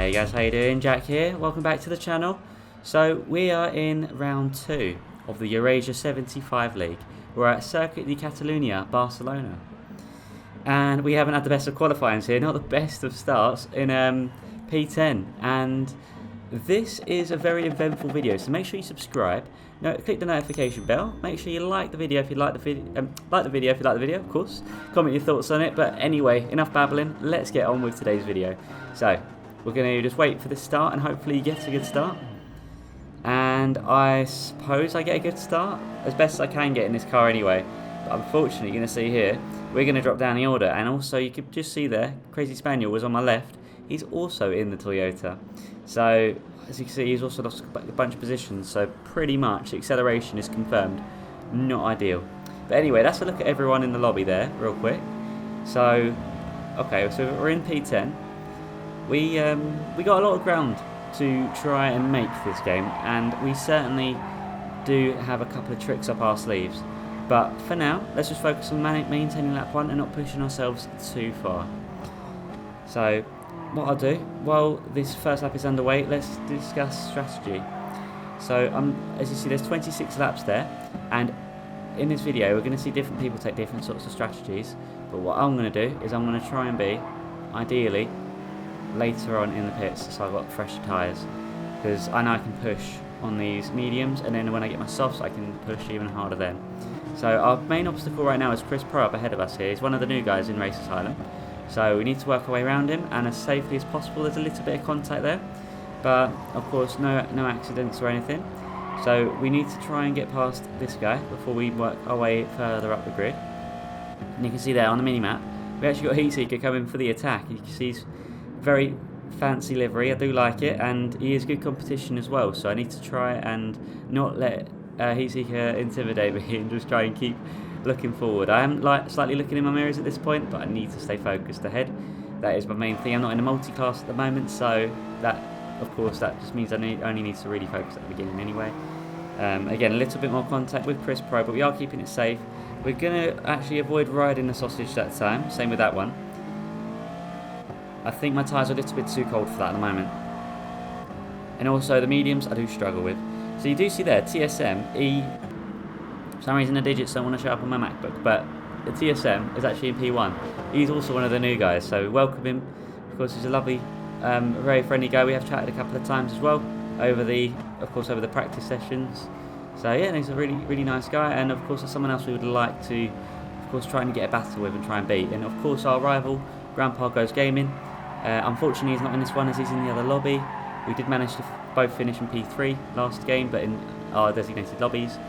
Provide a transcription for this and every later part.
Hey guys, how you doing? Jack here. Welcome back to the channel. So we are in round 2 of the EurAsia 75 League. We're at Circuit de Catalunya, Barcelona. And we haven't had the best of qualifyings here, not the best of starts in P10. And this is a very eventful video, so make sure you subscribe. Click the notification bell. Make sure you like the video if you like the video. Of course. Comment your thoughts on it. But anyway, enough babbling. Let's get on with today's video. So we're going to just wait for the start and hopefully get a good start. And I suppose I get a good start as best as I can get in this car anyway. But unfortunately, you're going to see here, we're going to drop down the order. And also, you could just see there, Crazy Spaniel was on my left. He's also in the Toyota. So as you can see, he's also lost a bunch of positions. So pretty much the acceleration is confirmed. Not ideal. But anyway, that's a look at everyone in the lobby there, real quick. So, okay, so we're in P10. We got a lot of ground to try and make this game, and we certainly do have a couple of tricks up our sleeves. But for now, let's just focus on maintaining lap 1 and not pushing ourselves too far. So what I'll do, while this first lap is underway, let's discuss strategy. So as you see, there's 26 laps there, and in this video we're going to see different people take different sorts of strategies. But what I'm going to do is I'm going to try and be, ideally, later on in the pits, so I've got fresher tyres, because I know I can push on these mediums, and then when I get my softs I can push even harder then. So our main obstacle right now is Chris Pro up ahead of us here. He's one of the new guys in Race Asylum, so we need to work our way around him and as safely as possible. There's a little bit of contact there, but of course no accidents or anything. So we need to try and get past this guy before we work our way further up the grid. And you can see there on the mini-map we actually got Heatseeker coming for the attack. You can see he's very fancy livery, I do like it, and he is good competition as well, so I need to try and not let Heatseeker intimidate me and just try and keep looking forward. I am slightly looking in my mirrors at this point, but I need to stay focused ahead. That is my main thing. I'm not in a multi-class at the moment, so that, of course, that just means I only need to really focus at the beginning anyway. Again, a little bit more contact with Chris Pro, but we are keeping it safe. We're going to actually avoid riding the sausage that time, same with that one. I think my tyres are a little bit too cold for that at the moment. And also the mediums I do struggle with. So you do see there, TSM, for some reason the digits don't want to show up on my MacBook, but the TSM is actually in P1. He's also one of the new guys, so welcome him. Of course, he's a lovely, very friendly guy. We have chatted a couple of times as well, over the practice sessions. So yeah, he's a really, really nice guy, and of course, there's someone else we would like to, of course, try and get a battle with and try and beat. And of course, our rival, Grandpa Goes Gaming. Unfortunately, he's not in this one as he's in the other lobby. We did manage to both finish in P3 last game, but in our designated lobbies.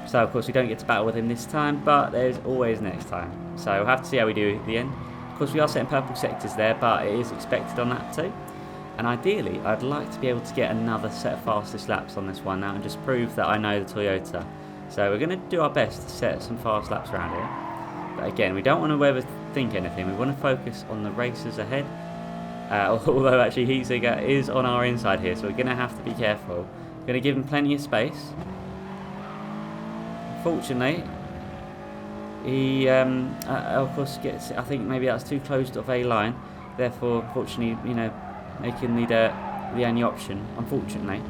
So, of course, we don't get to battle with him this time, but there's always next time. So, we'll have to see how we do at the end. Of course, we are setting purple sectors there, but it is expected on that too. And ideally, I'd like to be able to get another set of fastest laps on this one now and just prove that I know the Toyota. So, we're going to do our best to set some fast laps around here. But again, we don't want to overthink anything. We want to focus on the races ahead. Although actually Heatseeker is on our inside here, so we're going to have to be careful. We're going to give him plenty of space. Fortunately, he of course gets, I think maybe that's too close of a line. Therefore, fortunately, making the only option, unfortunately.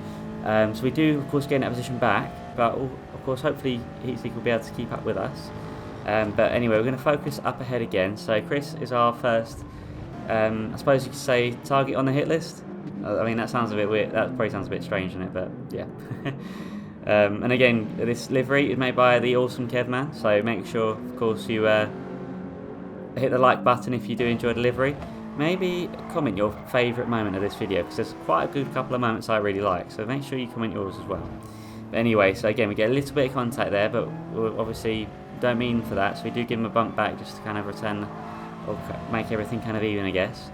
So we do, of course, gain that position back. But, of course, hopefully Heatseeker will be able to keep up with us. But anyway, we're going to focus up ahead again. So Chris is our first, I suppose you could say, target on the hit list. I mean, that sounds a bit weird. That probably sounds a bit strange, doesn't it? But yeah. And again, this livery is made by the awesome Kevman. So make sure, of course, you hit the like button if you do enjoy the livery. Maybe comment your favourite moment of this video, because there's quite a good couple of moments I really like. So make sure you comment yours as well. But anyway, so again, we get a little bit of contact there, but we obviously don't mean for that. So we do give him a bump back just to kind of return, or make everything kind of even, I guess.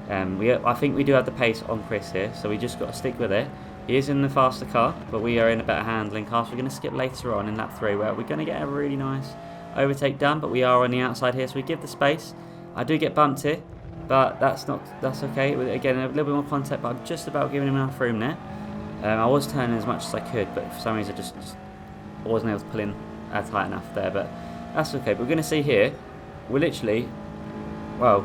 I think we do have the pace on Chris here, so we just got to stick with it. He is in the faster car, but we are in a better handling car, so we're going to skip later on in lap 3, where we're going to get a really nice overtake done, but we are on the outside here, so we give the space. I do get bumped here, but that's okay. Again, a little bit more contact, but I'm just about giving him enough room there. I was turning as much as I could, but for some reason I wasn't able to pull in tight enough there, but that's okay. But we're going to see here, we're literally, well,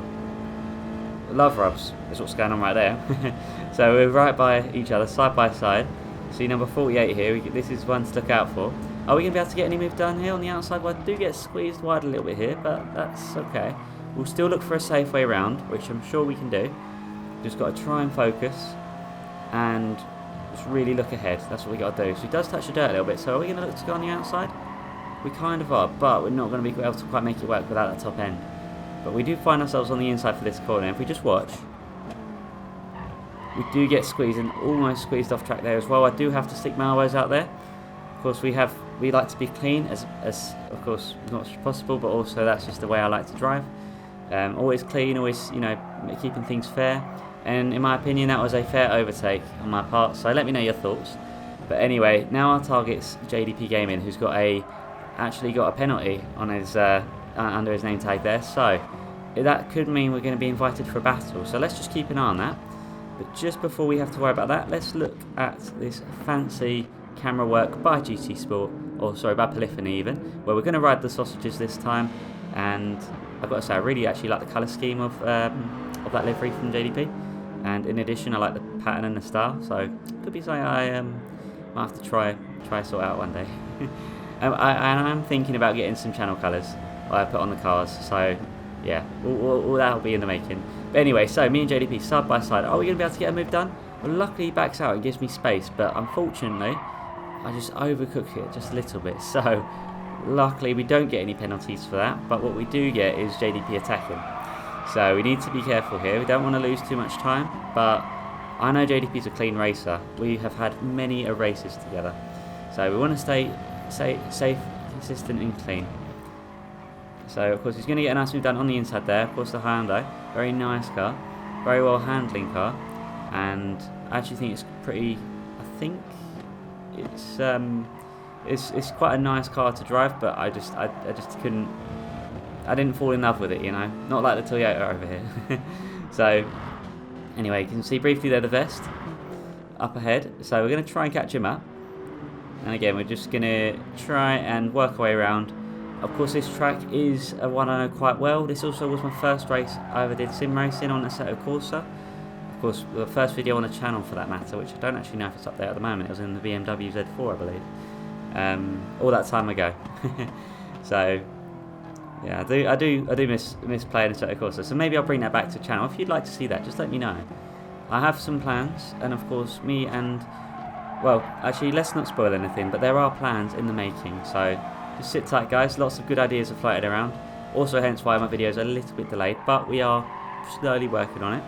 love rubs is what's going on right there. So we're right by each other, side by side. See number 48 here, this is one to look out for. Are we going to be able to get any move done here on the outside? Well, I do get squeezed wide a little bit here, but that's okay. We'll still look for a safe way around, which I'm sure we can do. Just got to try and focus and just really look ahead. That's what we got to do. So he does touch the dirt a little bit. So are we going to look to go on the outside? We kind of are, but we're not going to be able to quite make it work without that top end. But we do find ourselves on the inside for this corner. If we just watch, we do get squeezed and almost squeezed off track there as well. I do have to stick my elbows out there. Of course, we like to be clean as of course not possible, but also that's just the way I like to drive. Always clean, always, you know, keeping things fair. And in my opinion, that was a fair overtake on my part. So let me know your thoughts. But anyway, now our target's JDP Gaming, who's actually got a penalty on his under his name tag there. So that could mean we're going to be invited for a battle. So let's just keep an eye on that. But just before we have to worry about that, let's look at this fancy camera work by GT Sport, or sorry, by Polyphony even, where we're going to ride the sausages this time. And I've got to say, I really actually like the colour scheme of that livery from JDP, and in addition, I like the pattern and the style. So it could be something I might have to try sort out one day. I'm thinking about getting some channel colours I put on the cars. So yeah, all that will be in the making. But anyway, so me and JDP side by side. Are we going to be able to get a move done? Well, luckily he backs out and gives me space, but unfortunately I just overcook it just a little bit. So luckily we don't get any penalties for that, but what we do get is JDP attacking. So we need to be careful here. We don't want to lose too much time, but I know JDP's a clean racer. We have had many races together. So we want to stay safe, consistent and clean. So of course he's going to get a nice move done on the inside there. Of course the Hyundai, very nice car, very well handling car, and I actually think it's pretty, I think it's quite a nice car to drive, but I just couldn't, I didn't fall in love with it, you know, not like the Toyota over here. So anyway, you can see briefly there the vest up ahead, so we're going to try and catch him up, and again we're just going to try and work our way around. Of course this track is one I know quite well. This also was my first race I ever did sim racing on Assetto Corsa. Of course the first video on the channel for that matter, which I don't actually know if it's up there at the moment. It was in the BMW Z4 I believe, all that time ago. So yeah, I do miss playing Assetto Corsa, so maybe I'll bring that back to the channel. If you'd like to see that, just let me know. I have some plans, and of course me and, well, actually let's not spoil anything, but there are plans in the making, so just sit tight guys. Lots of good ideas are floated around, also hence why my videos are a little bit delayed, but we are slowly working on it.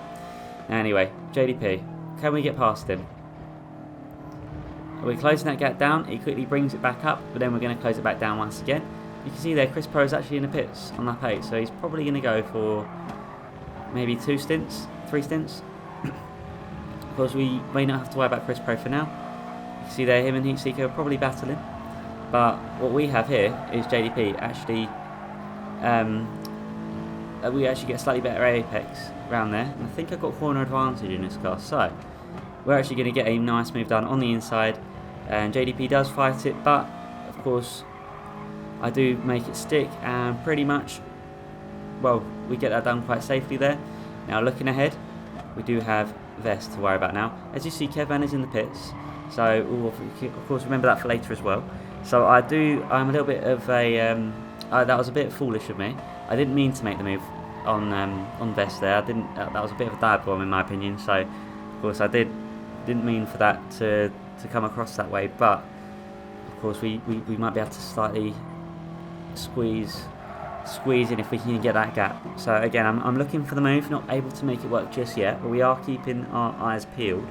Anyway, JDP, can we get past him? We're closing that gap down. He quickly brings it back up, but then we're going to close it back down once again. You can see there Chris Pro is actually in the pits on that pace, so he's probably going to go for maybe 3 stints. Of course we may not have to worry about Chris Pro for now. You can see there him and Heatseeker are probably battling, but what we have here is JDP actually, we actually get a slightly better apex around there, and I think I've got corner advantage in this car, so we're actually going to get a nice move done on the inside, and JDP does fight it, but of course I do make it stick, and pretty much, well, we get that done quite safely there. Now looking ahead, we do have Vest to worry about now. As you see, Kevin is in the pits, so of course remember that for later as well. So I'm a little bit of a that was a bit foolish of me. I didn't mean to make the move on Vest there. I didn't. That was a bit of a dive bomb in my opinion. So, of course, I didn't mean for that to come across that way. But of course, we might be able to slightly squeeze in if we can get that gap. So again, I'm looking for the move. Not able to make it work just yet, but we are keeping our eyes peeled.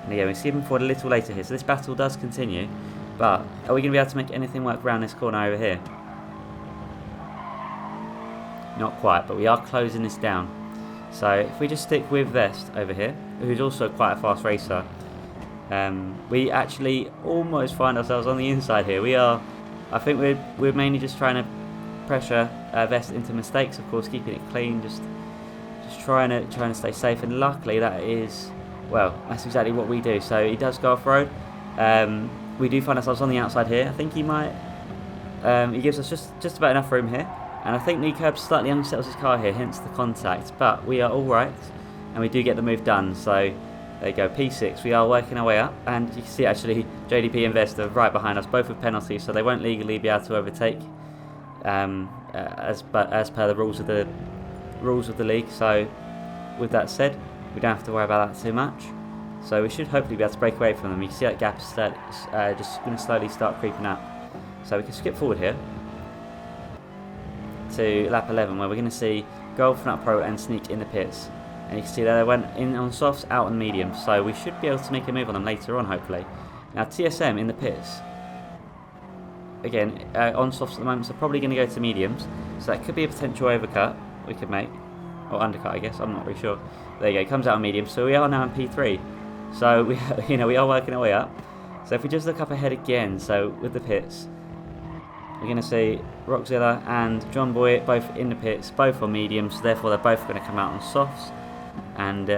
And again, we're skipping forward a little later here. So this battle does continue. But are we going to be able to make anything work around this corner over here? Not quite, but we are closing this down. So if we just stick with Vest over here, who's also quite a fast racer, we actually almost find ourselves on the inside here. I think we're mainly just trying to pressure Vest into mistakes. Of course, keeping it clean, just trying to stay safe. And luckily, that's exactly what we do. So he does go off road. We do find ourselves on the outside here. I think he might. He gives us just about enough room here. And I think the curb slightly unsettles his car here, hence the contact. But we are all right, and we do get the move done. So there you go, P6. We are working our way up, and you can see actually JDP and Vest are right behind us, both with penalties, so they won't legally be able to overtake as per the rules of the league. So with that said, we don't have to worry about that too much. So we should hopefully be able to break away from them. You can see that gap is just going to slowly start creeping up. So we can skip forward here to lap 11, where we're going to see Golf, Nut Pro and Sneak in the pits. And you can see that they went in on softs, out on mediums. So we should be able to make a move on them later on, hopefully. Now TSM in the pits. Again, on softs at the moment, so probably going to go to mediums. So that could be a potential overcut we could make. Or undercut, I guess. I'm not really sure. There you go. Comes out on mediums. So we are now in P3. So we are working our way up. So if we just look up ahead again, so with the pits, we're going to see Rockzilla and John Boy both in the pits, both on mediums. So therefore, they're both going to come out on softs. And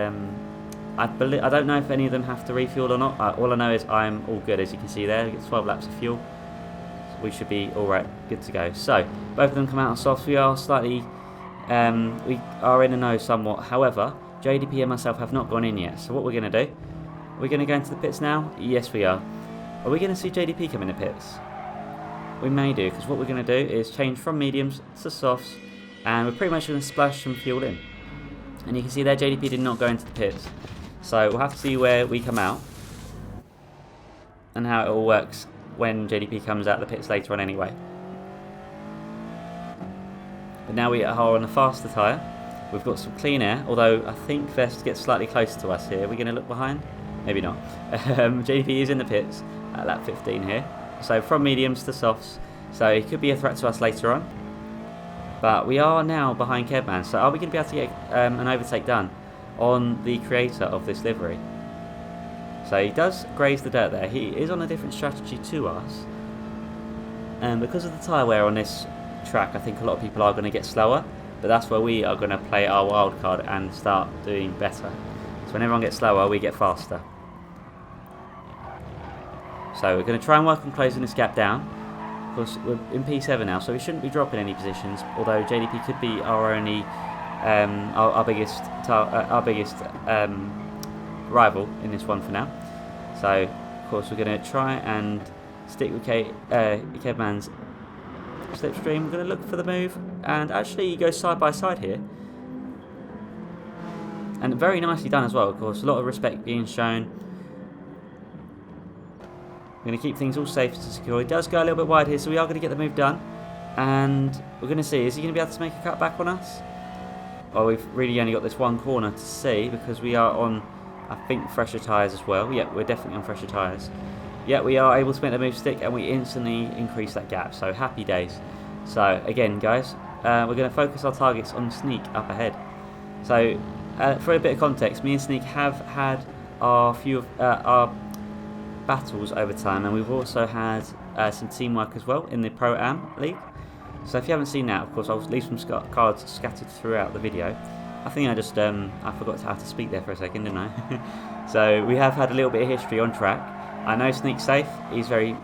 I don't know if any of them have to refuel or not. All I know is I'm all good, as you can see there. We get 12 laps of fuel. So we should be all right, good to go. So both of them come out on softs. We are slightly, we are in the nose somewhat. However, JDP and myself have not gone in yet. So what we're going to do? We're going to go into the pits now. Yes, we are. Are we going to see JDP come in the pits? We may do, because what we're going to do is change from mediums to softs, and we're pretty much going to splash some fuel in. And you can see there JDP did not go into the pits. So we'll have to see where we come out and how it all works when JDP comes out the pits later on anyway. But now we are on a faster tyre. We've got some clean air, although I think Vest gets slightly closer to us here. Are we going to look behind? Maybe not. JDP is in the pits at lap 15 here. So from mediums to softs. So he could be a threat to us later on. But we are now behind Kevman. So are we going to be able to get an overtake done on the creator of this livery? So he does graze the dirt there. He is on a different strategy to us. And because of the tyre wear on this track, I think a lot of people are going to get slower. But that's where we are going to play our wild card and start doing better. So when everyone gets slower, we get faster. So we're going to try and work on closing this gap down. Of course, we're in P7 now, so we shouldn't be dropping any positions. Although JDP could be our only, our biggest rival in this one for now. So of course we're going to try and stick with Kevman's slipstream. We're going to look for the move, and actually he goes side by side here, and very nicely done as well. Of course, a lot of respect being shown. We're going to keep things all safe and secure. He does go a little bit wide here, so we are going to get the move done. And we're going to see, is he going to be able to make a cut back on us? Well, we've really only got this one corner to see, because we are on, I think, fresher tyres as well. Yeah, we're definitely on fresher tyres. Yeah, we are able to make the move stick, and we instantly increase that gap. So happy days. So again, guys, we're going to focus our targets on Sneak up ahead. So for a bit of context, me and Sneak have had our battles over time, and we've also had some teamwork as well in the Pro-Am League. So if you haven't seen that, of course, I'll leave some cards scattered throughout the video. I think I just I forgot how to speak there for a second, didn't I? So we have had a little bit of history on track. I know Sneak's safe. He's very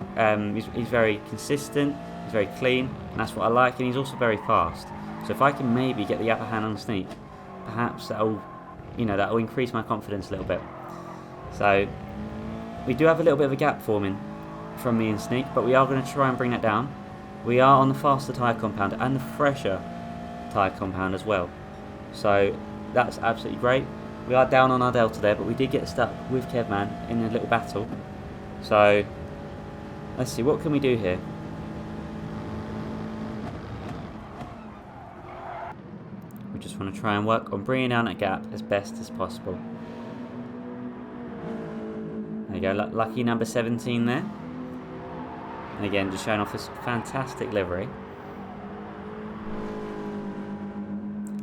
he's very consistent. He's very clean, and that's what I like. And he's also very fast. So if I can maybe get the upper hand on Sneak, perhaps that'll increase my confidence a little bit. So we do have a little bit of a gap forming from me and Sneak, but we are going to try and bring that down. we are on the faster tyre compound and the fresher tyre compound as well. So that's absolutely great. We are down on our delta there, but we did get stuck with Kevman in a little battle. So let's see, what can we do here? We just want to try and work on bringing down that gap as best as possible. There you go, lucky number 17 there. And again, just showing off this fantastic livery.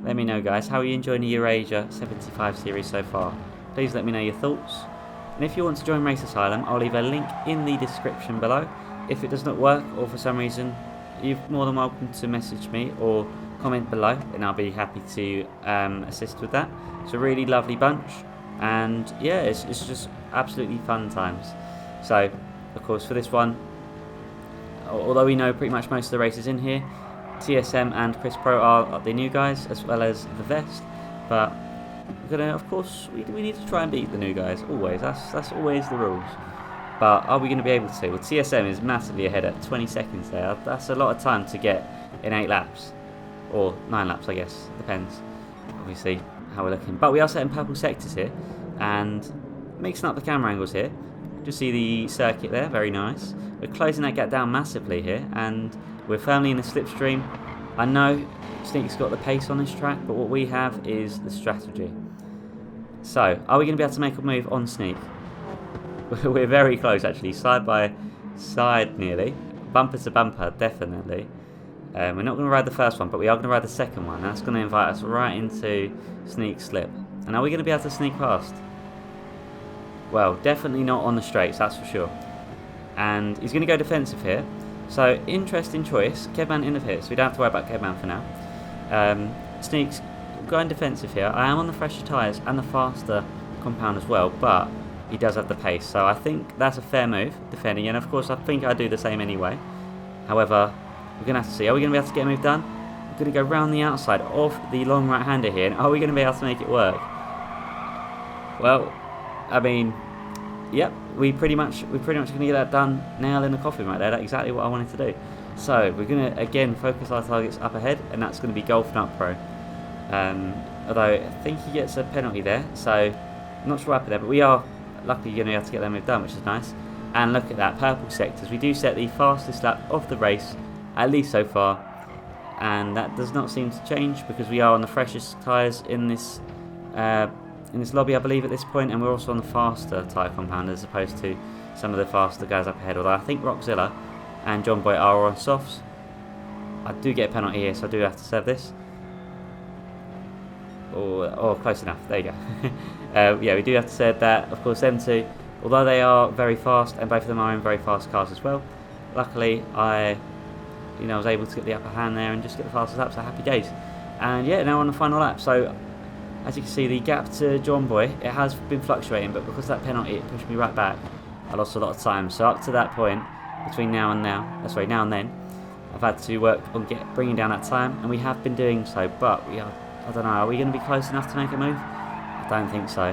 Let me know, guys, how are you enjoying the EurAsia 75 series so far? Please let me know your thoughts. And if you want to join Race Asylum, I'll leave a link in the description below. If it does not work, or for some reason, you're more than welcome to message me or comment below, and I'll be happy to assist with that. It's a really lovely bunch, and yeah, it's just absolutely fun times. So, of course, for this one, although we know pretty much most of the races in here, TSM and Chris Pro are the new guys, as well as the Vest, but we're gonna, of course, we need to try and beat the new guys, always. That's always the rules. But are we going to be able to? Well, TSM is massively ahead at 20 seconds there. That's a lot of time to get in 8 laps, or 9 laps, I guess. Depends, obviously, how we're looking. But we are setting purple sectors here, and mixing up the camera angles here. Just see the circuit there, very nice. We're closing that gap down massively here, and we're firmly in the slipstream. I know Sneak's got the pace on this track, but what we have is the strategy. So, are we going to be able to make a move on Sneak? We're very close, actually, side by side nearly. Bumper to bumper, definitely. We're not going to ride the first one, but we are going to ride the second one. That's going to invite us right into Sneak's slip. And are we going to be able to sneak past? Well, definitely not on the straights, that's for sure. And he's going to go defensive here. So, interesting choice. Kevman in the pit, so we don't have to worry about Kevman for now. Sneak's going defensive here. I am on the fresher tyres and the faster compound as well, but he does have the pace. So I think that's a fair move, defending. And of course, I think I do the same anyway. However, we're going to have to see. Are we going to be able to get a move done? We're going to go round the outside of the long right-hander here. And are we going to be able to make it work? Well, I mean, yep, we're pretty much going to get that done, nail in the coffin right there. That's exactly what I wanted to do. So we're going to again focus our targets up ahead, and that's going to be Golf Nut Pro. Although I think he gets a penalty there, so I'm not sure what happened there, but we are luckily going to be able to get that move done, which is nice. And look at that, purple sectors. We do set the fastest lap of the race, at least so far, and that does not seem to change because we are on the freshest tyres in this lobby, I believe, at this point, and we're also on the faster tyre compound as opposed to some of the faster guys up ahead. Although I think Rockzilla and John Boy are on softs. I do get a penalty here, so I do have to serve this. Oh, close enough. There you go. Yeah, we do have to say that, of course, them two, although they are very fast, and both of them are in very fast cars as well, luckily I was able to get the upper hand there and just get the fastest lap, so happy days. And yeah, now on the final lap. So, as you can see, the gap to John Boy, it has been fluctuating, but because of that penalty, it pushed me right back. I lost a lot of time. So up to that point, between now and then, I've had to work on bringing down that time, and we have been doing so, but I don't know, are we going to be close enough to make a move? I don't think so.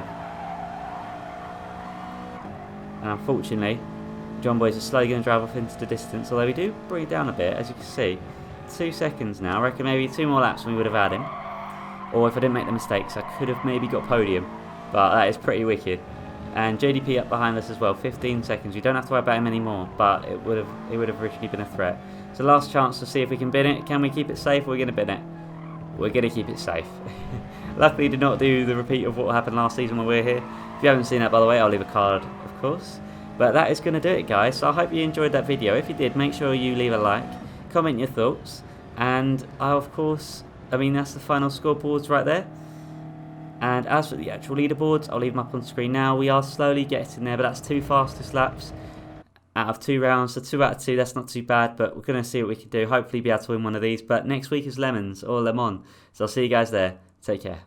And unfortunately, John Boy's are slowly going to drive off into the distance, although we do bring it down a bit, as you can see. 2 seconds now. I reckon maybe 2 more laps and we would have had him. Or if I didn't make the mistakes, I could have maybe got podium. But that is pretty wicked. And JDP up behind us as well, 15 seconds. We don't have to worry about him anymore, but it would have originally been a threat. So last chance to see if we can bin it. Can we keep it safe, or are we going to bin it? We're going to keep it safe. Luckily, did not do the repeat of what happened last season when we were here. If you haven't seen that, by the way, I'll leave a card, of course. But that is going to do it, guys. So I hope you enjoyed that video. If you did, make sure you leave a like, comment your thoughts, and that's the final scoreboards right there. And as for the actual leaderboards, I'll leave them up on screen now. We are slowly getting there, but that's 2 fastest laps out of 2 rounds. So 2 out of 2, that's not too bad, but we're going to see what we can do. Hopefully be able to win one of these. But next week is Lemons or Le Mans. So I'll see you guys there. Take care.